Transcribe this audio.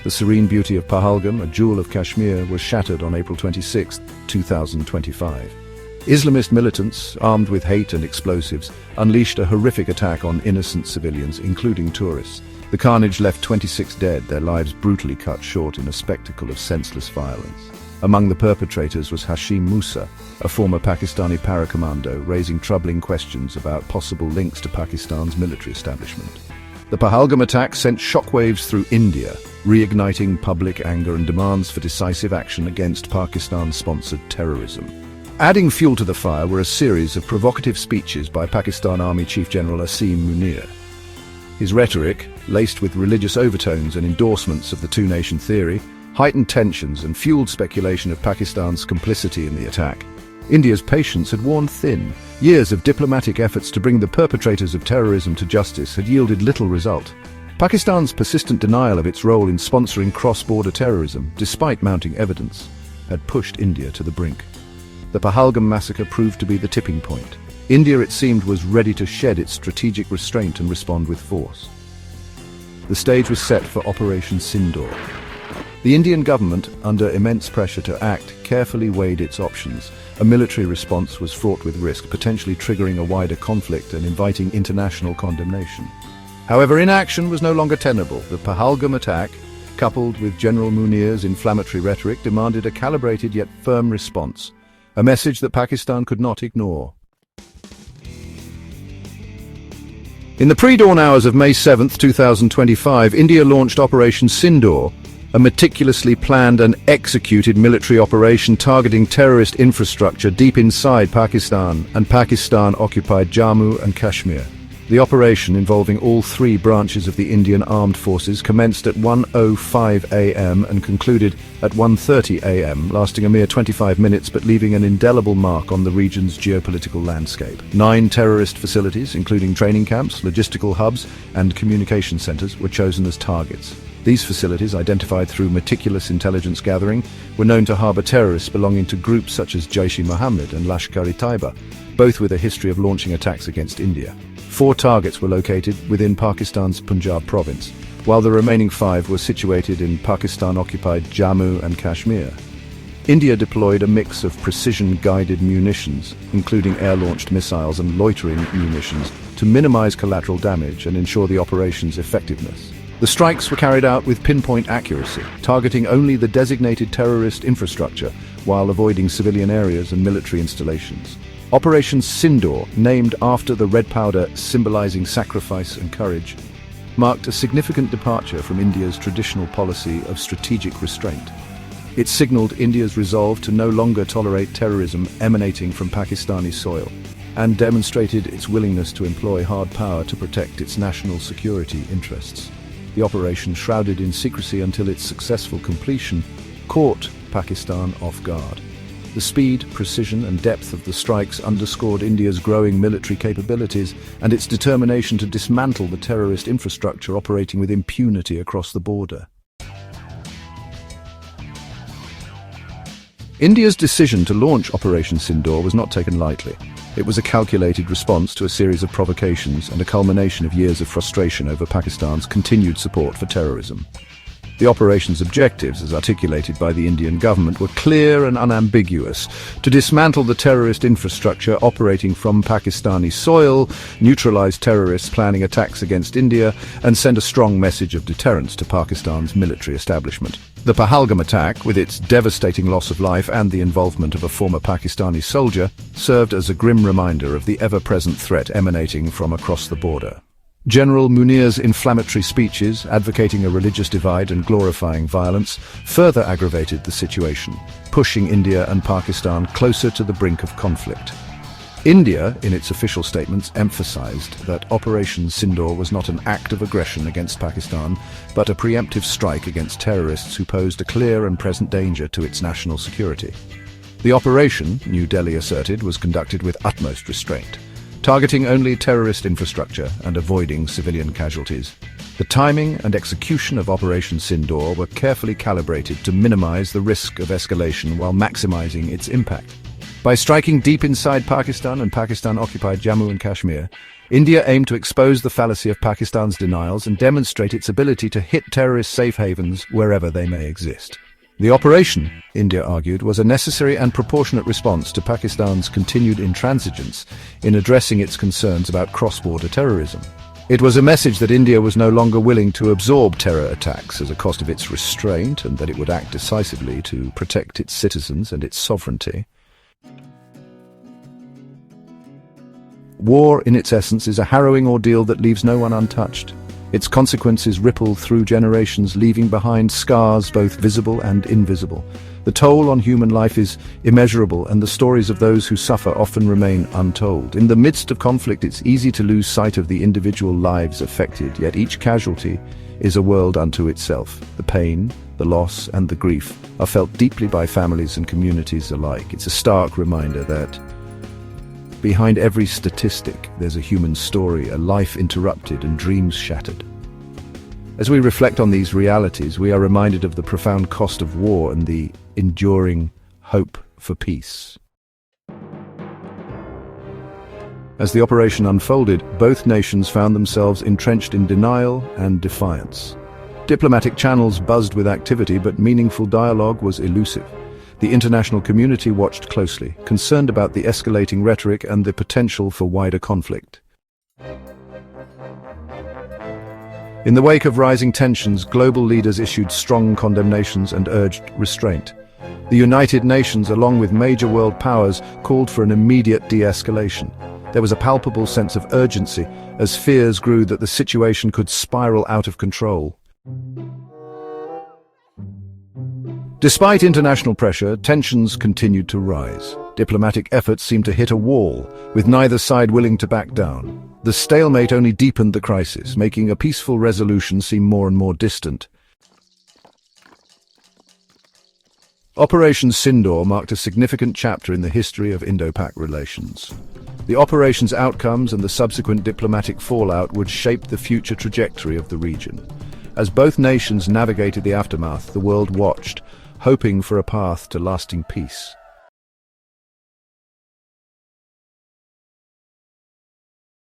The serene beauty of Pahalgam, a jewel of Kashmir, was shattered on April 26, 2025. Islamist militants, armed with hate and explosives, unleashed a horrific attack on innocent civilians, including tourists. The carnage left 26 dead, their lives brutally cut short in a spectacle of senseless violence. Among the perpetrators was Hashim Musa, a former Pakistani paracommando, raising troubling questions about possible links to Pakistan's military establishment. The Pahalgam attack sent shockwaves through India, reigniting public anger and demands for decisive action against Pakistan-sponsored terrorism. Adding fuel to the fire were a series of provocative speeches by Pakistan Army Chief General Asim Munir. His rhetoric, laced with religious overtones and endorsements of the two-nation theory, heightened tensions and fueled speculation of Pakistan's complicity in the attack. India's patience had worn thin. Years of diplomatic efforts to bring the perpetrators of terrorism to justice had yielded little result. Pakistan's persistent denial of its role in sponsoring cross-border terrorism, despite mounting evidence, had pushed India to the brink. The Pahalgam massacre proved to be the tipping point. India, it seemed, was ready to shed its strategic restraint and respond with force. The stage was set for Operation Sindoor. The Indian government, under immense pressure to act, carefully weighed its options. A military response was fraught with risk, potentially triggering a wider conflict and inviting international condemnation. However, inaction was no longer tenable. The Pahalgam attack, coupled with General Munir's inflammatory rhetoric, demanded a calibrated yet firm response, a message that Pakistan could not ignore. In the pre-dawn hours of May 7, 2025, India launched Operation Sindoor, a meticulously planned and executed military operation targeting terrorist infrastructure deep inside Pakistan and Pakistan-occupied Jammu and Kashmir. The operation, involving all three branches of the Indian Armed Forces, commenced at 1:05 a.m. and concluded at 1:30 a.m., lasting a mere 25 minutes but leaving an indelible mark on the region's geopolitical landscape. 9 terrorist facilities, including training camps, logistical hubs, and communication centers, were chosen as targets. These facilities, identified through meticulous intelligence gathering, were known to harbor terrorists belonging to groups such as Jaish-e-Mohammed and Lashkar-e-Taiba, both with a history of launching attacks against India. 4 targets were located within Pakistan's Punjab province, while the remaining 5 were situated in Pakistan-occupied Jammu and Kashmir. India deployed a mix of precision-guided munitions, including air-launched missiles and loitering munitions, to minimize collateral damage and ensure the operation's effectiveness. The strikes were carried out with pinpoint accuracy, targeting only the designated terrorist infrastructure while avoiding civilian areas and military installations. Operation Sindoor, named after the red powder symbolizing sacrifice and courage, marked a significant departure from India's traditional policy of strategic restraint. It signaled India's resolve to no longer tolerate terrorism emanating from Pakistani soil, and demonstrated its willingness to employ hard power to protect its national security interests. The operation, shrouded in secrecy until its successful completion, caught Pakistan off guard. The speed, precision, and depth of the strikes underscored India's growing military capabilities and its determination to dismantle the terrorist infrastructure operating with impunity across the border. India's decision to launch Operation Sindoor was not taken lightly. It was a calculated response to a series of provocations and a culmination of years of frustration over Pakistan's continued support for terrorism. The operation's objectives, as articulated by the Indian government, were clear and unambiguous: to dismantle the terrorist infrastructure operating from Pakistani soil, neutralize terrorists planning attacks against India, and send a strong message of deterrence to Pakistan's military establishment. The Pahalgam attack, with its devastating loss of life and the involvement of a former Pakistani soldier, served as a grim reminder of the ever-present threat emanating from across the border. General Munir's inflammatory speeches, advocating a religious divide and glorifying violence, further aggravated the situation, pushing India and Pakistan closer to the brink of conflict. India, in its official statements, emphasized that Operation Sindoor was not an act of aggression against Pakistan, but a preemptive strike against terrorists who posed a clear and present danger to its national security. The operation, New Delhi asserted, was conducted with utmost restraint, targeting only terrorist infrastructure and avoiding civilian casualties. The timing and execution of Operation Sindoor were carefully calibrated to minimize the risk of escalation while maximizing its impact. By striking deep inside Pakistan and Pakistan-occupied Jammu and Kashmir, India aimed to expose the fallacy of Pakistan's denials and demonstrate its ability to hit terrorist safe havens wherever they may exist. The operation, India argued, was a necessary and proportionate response to Pakistan's continued intransigence in addressing its concerns about cross-border terrorism. It was a message that India was no longer willing to absorb terror attacks as a cost of its restraint, and that it would act decisively to protect its citizens and its sovereignty. War, in its essence, is a harrowing ordeal that leaves no one untouched. Its consequences ripple through generations, leaving behind scars both visible and invisible. The toll on human life is immeasurable, and the stories of those who suffer often remain untold. In the midst of conflict, it's easy to lose sight of the individual lives affected, yet each casualty is a world unto itself. The pain, the loss, and the grief are felt deeply by families and communities alike. It's a stark reminder that behind every statistic, there's a human story, a life interrupted and dreams shattered. As we reflect on these realities, we are reminded of the profound cost of war and the enduring hope for peace. As the operation unfolded, both nations found themselves entrenched in denial and defiance. Diplomatic channels buzzed with activity, but meaningful dialogue was elusive. The international community watched closely, concerned about the escalating rhetoric and the potential for wider conflict. In the wake of rising tensions, global leaders issued strong condemnations and urged restraint. The United Nations, along with major world powers, called for an immediate de-escalation. There was a palpable sense of urgency as fears grew that the situation could spiral out of control. Despite international pressure, tensions continued to rise. Diplomatic efforts seemed to hit a wall, with neither side willing to back down. The stalemate only deepened the crisis, making a peaceful resolution seem more and more distant. Operation Sindoor marked a significant chapter in the history of Indo-Pak relations. The operation's outcomes and the subsequent diplomatic fallout would shape the future trajectory of the region. As both nations navigated the aftermath, the world watched, hoping for a path to lasting peace.